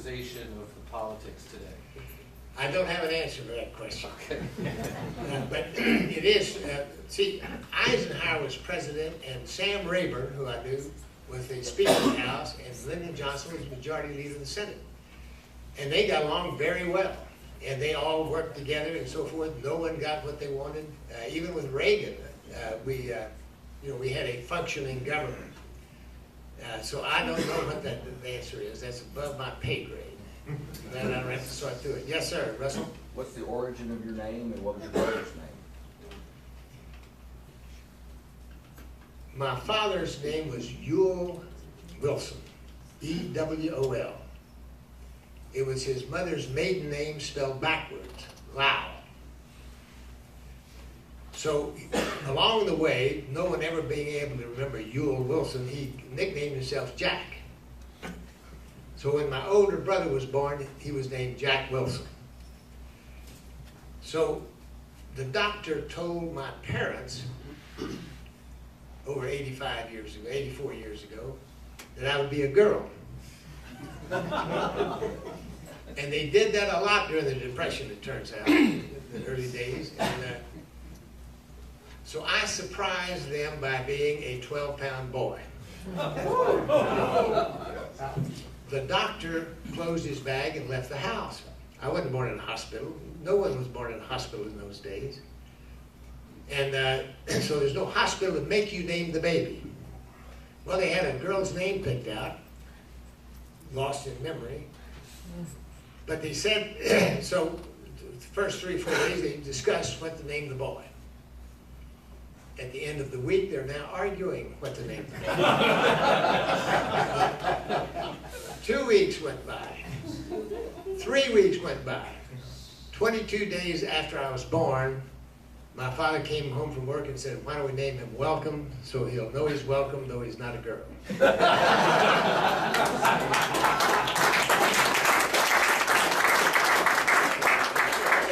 politicization of the politics today? I don't have an answer for that question. Okay. But it is, see, Eisenhower was president, and Sam Rayburn, who I knew, was the Speaker of the House, and Lyndon Johnson was Majority Leader of the Senate. And they got along very well, and they all worked together and so forth. No one got what they wanted. Even with Reagan, we had a functioning government. So I don't know what the answer is. That's above my pay grade. That I don't have to sort through it. Yes, sir, Russell. What's the origin of your name, and what was your brother's name? My father's name was Ewell Wilson, E-W-O-L. It was his mother's maiden name spelled backwards, Lau. So along the way, no one ever being able to remember Ewell Wilson, he nicknamed himself Jack. So when my older brother was born, he was named Jack Wilson. So the doctor told my parents over 84 years ago, that I would be a girl. And they did that a lot during the Depression, it turns out, in the early days. And so I surprised them by being a 12-pound boy. The doctor closed his bag and left the house. I wasn't born in a hospital. No one was born in a hospital in those days. And so there's no hospital to make you name the baby. Well, they had a girl's name picked out, lost in memory. But they said, so the first 3 or 4 days they discussed what to name the boy. At the end of the week, they're now arguing what to name the boy. 2 weeks went by. 3 weeks went by. 22 days after I was born, my father came home from work and said, why don't we name him Welcome, so he'll know he's welcome, though he's not a girl. And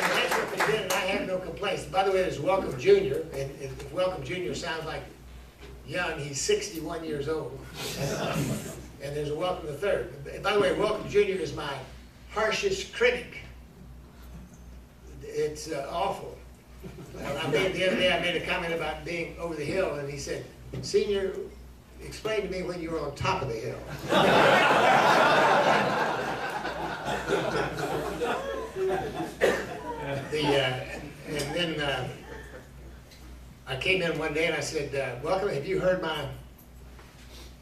that's what they did, and I have no complaints. By the way, there's Welcome Jr., and if Welcome Jr. sounds like young, he's 61 years old. And there's a Welcome the Third. By the way, Welcome Jr. is my harshest critic. It's awful. The other day I made a comment about being over the hill, and he said, Senior, explain to me when you were on top of the hill. And then I came in one day and I said, Welcome, have you heard my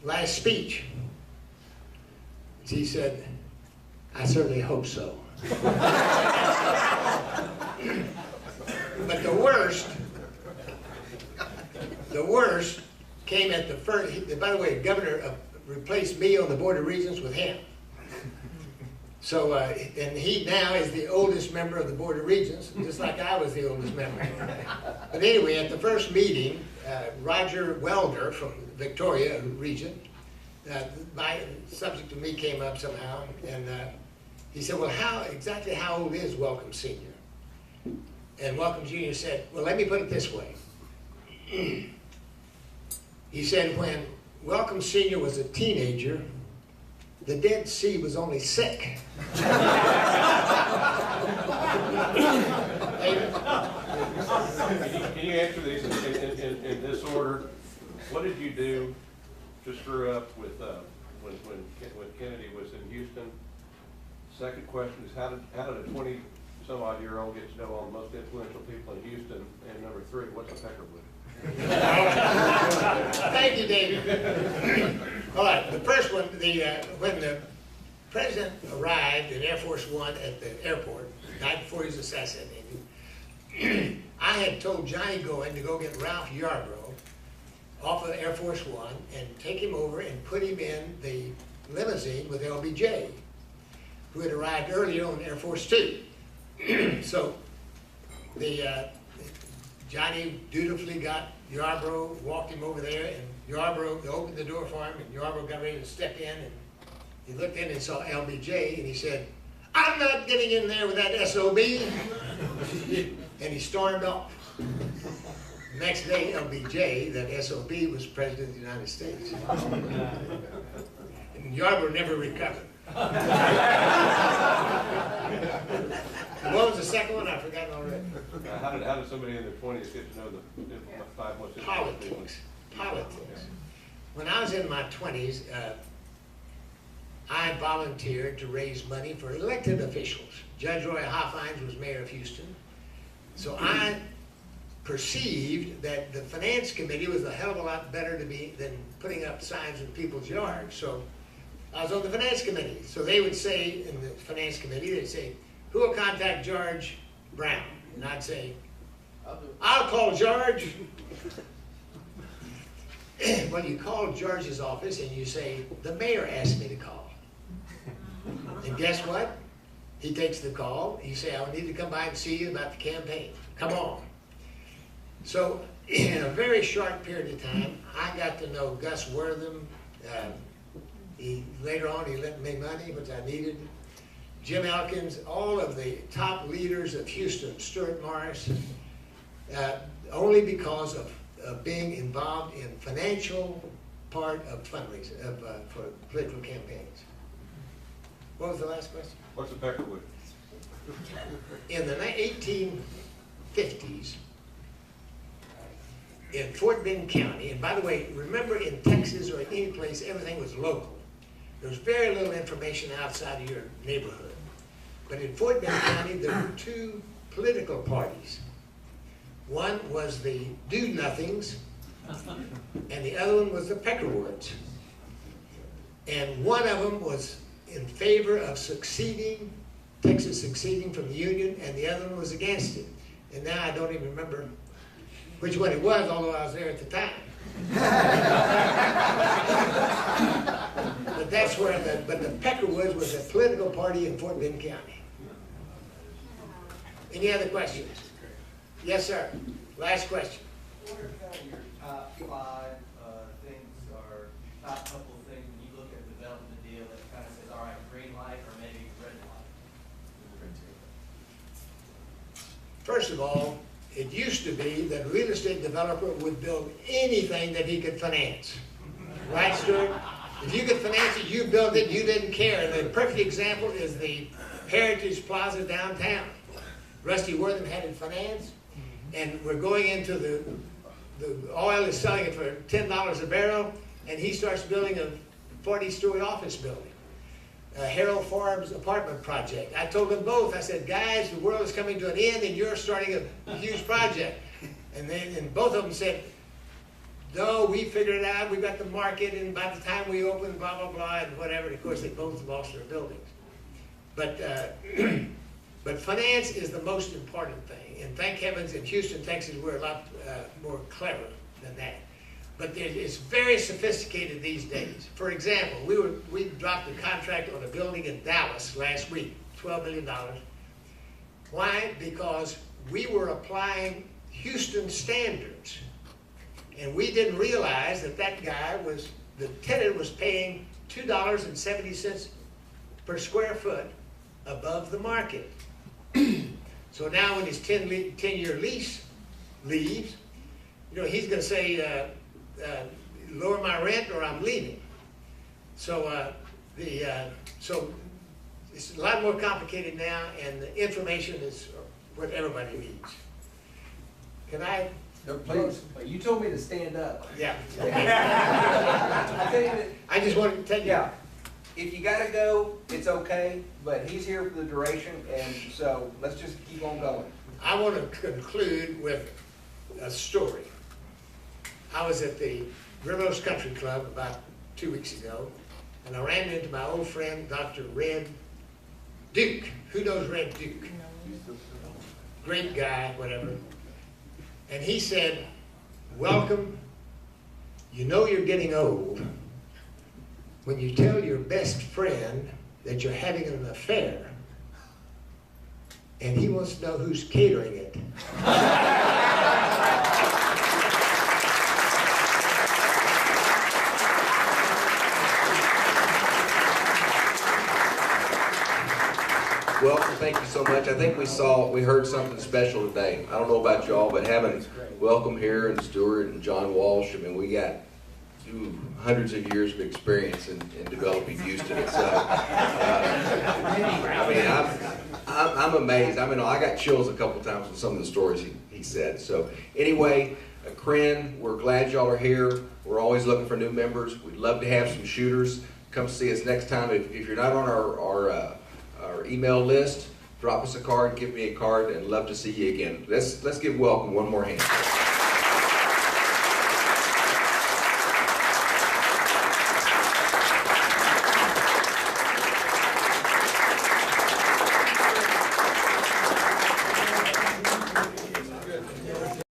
last speech? He said, I certainly hope so. But the worst came at the first. By the way, the governor replaced me on the Board of Regents with him. So, and he now is the oldest member of the Board of Regents, just like I was the oldest member. But anyway, at the first meeting, Roger Welder from Victoria, Regent, my subject of me came up somehow, and he said, well, exactly how old is Welcome Senior? And Welcome Jr. said, well, let me put it this way. He said, when Welcome Senior was a teenager, the Dead Sea was only sick. Can you answer these in this order? What did you do to screw up with when Kennedy was in Houston? Second question is, how did a 20-some-odd-year-old get to know all the most influential people in Houston? And number 3, what's a peckerwood? Thank you, David. All right, the first one, when the president arrived in Air Force One at the airport, the night before he was assassinated, I had told Johnny Goin to go get Ralph Yarbrough off of Air Force One and take him over and put him in the limousine with LBJ, who had arrived earlier on Air Force Two. So Johnny dutifully got Yarbrough, walked him over there, and Yarbrough opened the door for him, and Yarbrough got ready to step in, and he looked in and saw LBJ, and he said, I'm not getting in there with that SOB. And he stormed off. Next day, LBJ, that SOB, was President of the United States. And Yarbrough never recovered. how did somebody in their twenties get to know the 5 most important people? Politics. When I was in my 20s, I volunteered to raise money for elected officials. Judge Roy Hoffines was mayor of Houston. So I perceived that the finance committee was a hell of a lot better to me than putting up signs in people's yards. So I was on the finance committee. So they would say in the finance committee, they'd say, who will contact George Brown? And I'd say, I'll call George. Well, you call George's office and you say, the mayor asked me to call. And guess what? He takes the call. He say, I need to come by and see you about the campaign. Come on. So in a very short period of time, I got to know Gus Wortham. Later on, he lent me money, which I needed. Jim Elkins, all of the top leaders of Houston, Stuart Morris, only because of being involved in financial part of fundraising for political campaigns. What was the last question? What's a Peckerwood? In the 1850s, in Fort Bend County, and by the way, remember in Texas or in any place, everything was local. There was very little information outside of your neighborhood. But in Fort Bend County, there were two political parties. One was the Do-Nothings, and the other one was the Peckerwoods. And one of them was in favor of seceding, Texas seceding from the Union, and the other one was against it. And now I don't even remember which one it was, although I was there at the time. But that's where but the Peckerwoods was a political party in Fort Bend County. Any other questions? Yes, sir. Last question. What are kind of your top 5 things or top couple of things when you look at developing a deal that kind of says, all right, green light or maybe red light? First of all, it used to be that a real estate developer would build anything that he could finance. Right, Stuart? If you could finance it, you built it, you didn't care. And the perfect example is the Heritage Plaza downtown. Rusty Wortham had it financed, and we're going into the oil is selling it for $10 a barrel, and he starts building a 40-story office building. Harold Forbes apartment project. I told them both, I said, guys, the world is coming to an end and you're starting a huge project. And both of them said, no, we figured it out, we got the market, and by the time we open, blah, blah, blah, and whatever. And of course, they both lost their buildings. But, but finance is the most important thing. And thank heavens in Houston, Texas, we're a lot more clever than that. But it's very sophisticated these days. For example, we dropped a contract on a building in Dallas last week, $12 million. Why? Because we were applying Houston standards. And we didn't realize that the tenant was paying $2.70 per square foot above the market. So now when his 10-year lease leaves, he's going to say, lower my rent or I'm leaving. So so it's a lot more complicated now, and the information is what everybody needs. Can I? No, please, you told me to stand up. Yeah. I tell you that, I just wanted to tell you. yeah, if you gotta go, it's okay, but he's here for the duration, and so let's just keep on going. I want to conclude with a story. I was at the Riverhouse Country Club about 2 weeks ago, and I ran into my old friend, Dr. Red Duke. Who knows Red Duke? Great guy, whatever. And he said, welcome, you know you're getting old when you tell your best friend that you're having an affair, and he wants to know who's catering it. Well, thank you so much. I think we heard something special today. I don't know about y'all, but having Welcome here and Stuart and John Walsh, I mean, we got hundreds of years of experience in developing Houston itself. I mean, I'm amazed. I mean, I got chills a couple times with some of the stories he said. So anyway, Cren, we're glad y'all are here. We're always looking for new members. We'd love to have some shooters. Come see us next time. If you're not on our email list, drop us a card, give me a card, and love to see you again. Let's give Welcome one more hand.